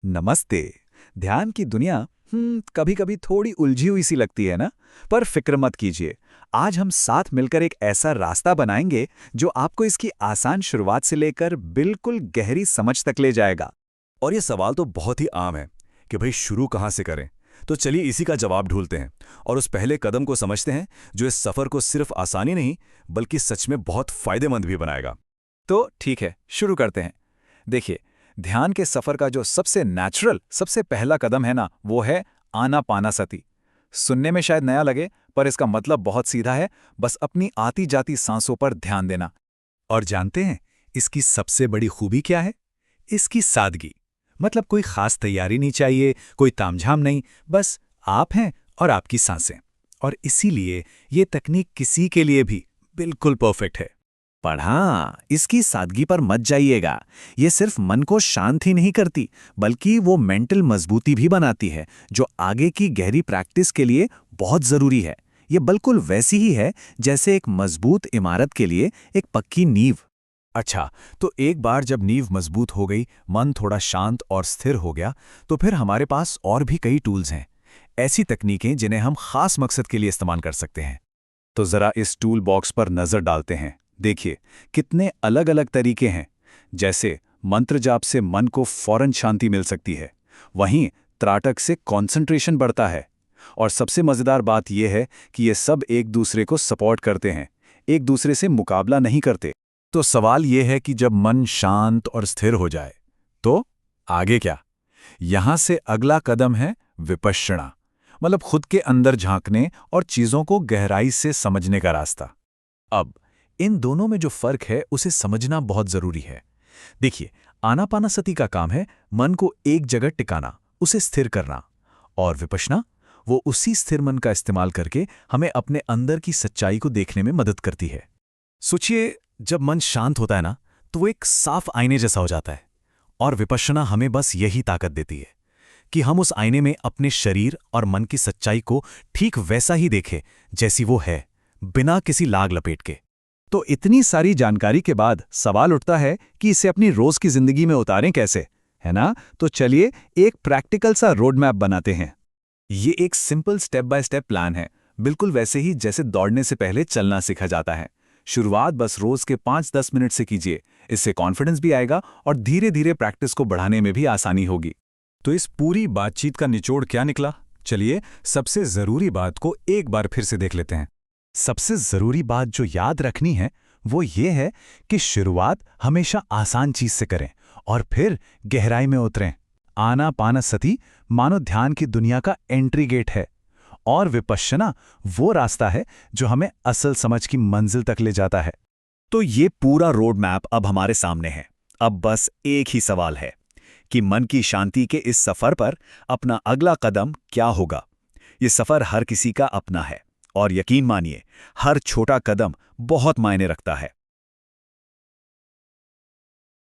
नमस्ते। ध्यान की दुनिया कभी कभी थोड़ी उलझी हुई सी लगती है ना। पर फिक्र मत कीजिए। आज हम साथ मिलकर एक ऐसा रास्ता बनाएंगे जो आपको इसकी आसान शुरुआत से लेकर बिल्कुल गहरी समझ तक ले जाएगा। और ये सवाल तो बहुत ही आम है कि भाई शुरू कहाँ से करें। तो चलिए इसी का जवाब ढूंढते हैं और उस पहले कदम को समझते हैं जो इस सफ़र को सिर्फ आसानी नहीं बल्कि सच में बहुत फायदेमंद भी बनाएगा। तो ठीक है, शुरू करते हैं। देखिए, ध्यान के सफर का जो सबसे नेचुरल, सबसे पहला कदम है ना, वो है आनापानासति। सुनने में शायद नया लगे, पर इसका मतलब बहुत सीधा है। बस अपनी आती जाती सांसों पर ध्यान देना। और जानते हैं इसकी सबसे बड़ी खूबी क्या है? इसकी सादगी। मतलब कोई खास तैयारी नहीं चाहिए, कोई तामझाम नहीं, बस आप हैं और आपकी सांसें। और इसीलिए ये तकनीक किसी के लिए भी बिल्कुल परफेक्ट है। पर हाँ, इसकी सादगी पर मत जाइएगा। ये सिर्फ मन को शांत ही नहीं करती, बल्कि वो मेंटल मजबूती भी बनाती है, जो आगे की गहरी प्रैक्टिस के लिए बहुत ज़रूरी है। ये बिल्कुल वैसी ही है जैसे एक मजबूत इमारत के लिए एक पक्की नींव। अच्छा, तो एक बार जब नींव मजबूत हो गई, मन थोड़ा शांत और स्थिर हो गया, तो फिर हमारे पास और भी कई टूल्स हैं। ऐसी तकनीकें जिन्हें हम खास मकसद के लिए इस्तेमाल कर सकते हैं। तो जरा इस टूल बॉक्स पर नजर डालते हैं। देखिए, कितने अलग अलग तरीके हैं। जैसे मंत्र जाप से मन को फौरन शांति मिल सकती है, वहीं त्राटक से कंसंट्रेशन बढ़ता है। और सबसे मजेदार बात यह है कि ये सब एक दूसरे को सपोर्ट करते हैं, एक दूसरे से मुकाबला नहीं करते। तो सवाल यह है कि जब मन शांत और स्थिर हो जाए, तो आगे क्या? यहां से अगला कदम है विपश्यना, मतलब खुद के अंदर झांकने और चीजों को गहराई से समझने का रास्ता। अब इन दोनों में जो फर्क है उसे समझना बहुत जरूरी है। देखिए, आनापानासति का काम है मन को एक जगह टिकाना, उसे स्थिर करना। और विपश्यना, वो उसी स्थिर मन का इस्तेमाल करके हमें अपने अंदर की सच्चाई को देखने में मदद करती है। सोचिए, जब मन शांत होता है ना, तो वो एक साफ आईने जैसा हो जाता है। और विपश्यना हमें बस यही ताकत देती है कि हम उस आईने में अपने शरीर और मन की सच्चाई को ठीक वैसा ही देखें जैसी वो है, बिना किसी लाग लपेट के। तो इतनी सारी जानकारी के बाद सवाल उठता है कि इसे अपनी रोज की जिंदगी में उतारें कैसे, है ना? तो चलिए एक प्रैक्टिकल सा रोड मैप बनाते हैं। ये एक simple step by step plan है, बिल्कुल वैसे ही जैसे दौड़ने से पहले चलना सीखा जाता है। शुरुआत बस रोज के 5-10 मिनट से कीजिए। इससे कॉन्फिडेंस भी आएगा और धीरे धीरे प्रैक्टिस को बढ़ाने में भी आसानी होगी। तो इस पूरी बातचीत का निचोड़ क्या निकला? चलिए सबसे जरूरी बात को एक बार फिर से देख लेते हैं। सबसे जरूरी बात जो याद रखनी है वो ये है कि शुरुआत हमेशा आसान चीज से करें और फिर गहराई में उतरें। आनापानसति मानो ध्यान की दुनिया का एंट्री गेट है, और विपश्यना वो रास्ता है जो हमें असल समझ की मंजिल तक ले जाता है। तो ये पूरा रोड मैप अब हमारे सामने है। अब बस एक ही सवाल है कि मन की शांति के इस सफर पर अपना अगला कदम क्या होगा। ये सफर हर किसी का अपना है, और यकीन मानिए, हर छोटा कदम बहुत मायने रखता है।